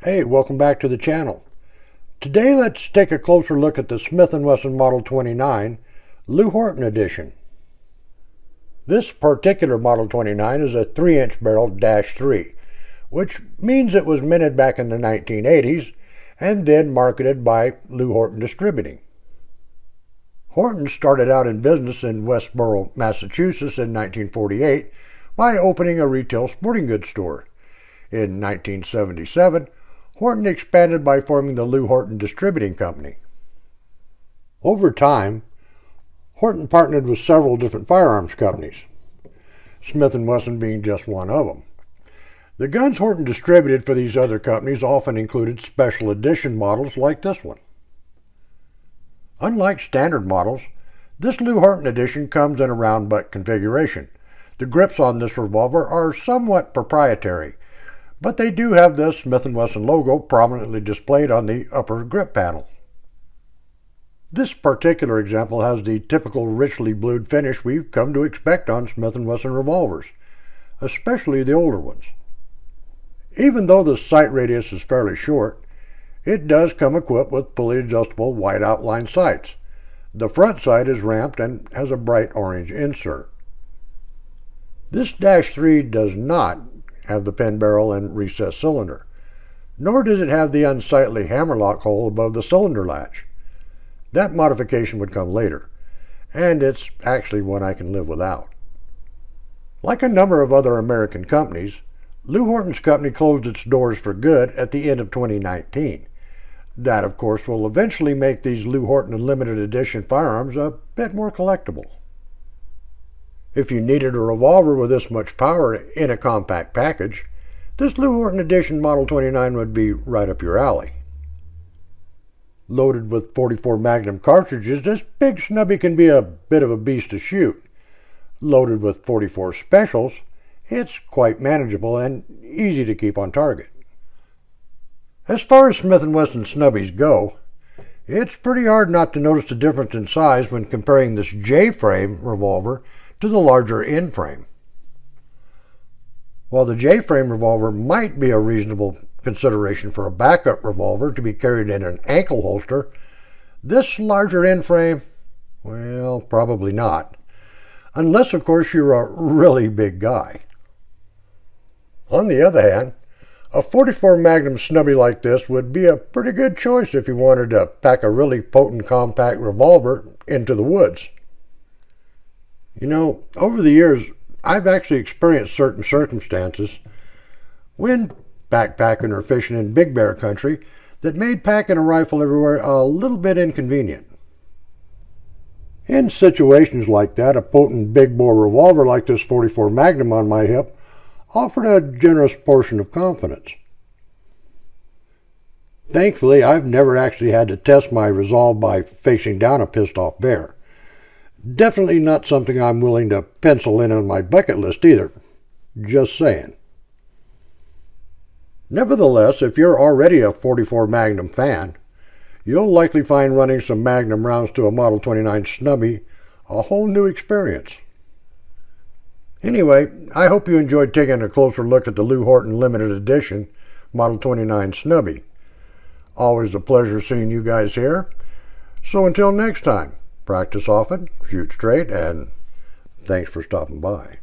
Hey, welcome back to the channel. Today let's take a closer look at the Smith Wesson Model 29 Lew Horton edition. This particular Model 29 is a 3-inch barrel -3, which means it was minted back in the 1980s and then marketed by Lew Horton Distributing. Horton started out in business in Westborough, Massachusetts in 1948 by opening a retail sporting goods store. In 1977, Horton expanded by forming the Lew Horton Distributing Company. Over time, Horton partnered with several different firearms companies, Smith Wesson being just one of them. The guns Horton distributed for these other companies often included special edition models like this one. Unlike standard models, this Lew Horton edition comes in a round butt configuration. The grips on this revolver are somewhat proprietary, but they do have the Smith Wesson logo prominently displayed on the upper grip panel. This particular example has the typical richly blued finish we've come to expect on Smith Wesson revolvers, especially the older ones. Even though the sight radius is fairly short, it does come equipped with fully adjustable wide outline sights. The front sight is ramped and has a bright orange insert. This -3 does not have the pin barrel and recessed cylinder, nor does it have the unsightly hammerlock hole above the cylinder latch. That modification would come later, and it's actually one I can live without. Like a number of other American companies, Lew Horton's company closed its doors for good at the end of 2019. That, of course, will eventually make these Lew Horton limited edition firearms a bit more collectible. If you needed a revolver with this much power in a compact package, this Lew Horton edition Model 29 would be right up your alley. Loaded with 44 Magnum cartridges, this big snubbie can be a bit of a beast to shoot. Loaded with 44 specials, it's quite manageable and easy to keep on target. As far as Smith Wesson snubbies go, it's pretty hard not to notice the difference in size when comparing this J-frame revolver to the larger N-frame. While the J-frame revolver might be a reasonable consideration for a backup revolver to be carried in an ankle holster, this larger N-frame, well, probably not. Unless, of course, you're a really big guy. On the other hand, a 44 Magnum snubby like this would be a pretty good choice if you wanted to pack a really potent compact revolver into the woods. You know, over the years, I've actually experienced certain circumstances when backpacking or fishing in big bear country that made packing a rifle everywhere a little bit inconvenient. In situations like that, a potent big bore revolver like this 44 Magnum on my hip offered a generous portion of confidence. Thankfully, I've never actually had to test my resolve by facing down a pissed-off bear. Definitely not something I'm willing to pencil in on my bucket list either. Just saying. Nevertheless, if you're already a 44 Magnum fan, you'll likely find running some Magnum rounds to a Model 29 snubby a whole new experience. Anyway, I hope you enjoyed taking a closer look at the Lew Horton limited edition Model 29 snubby. Always a pleasure seeing you guys here. So until next time, practice often, shoot straight, and thanks for stopping by.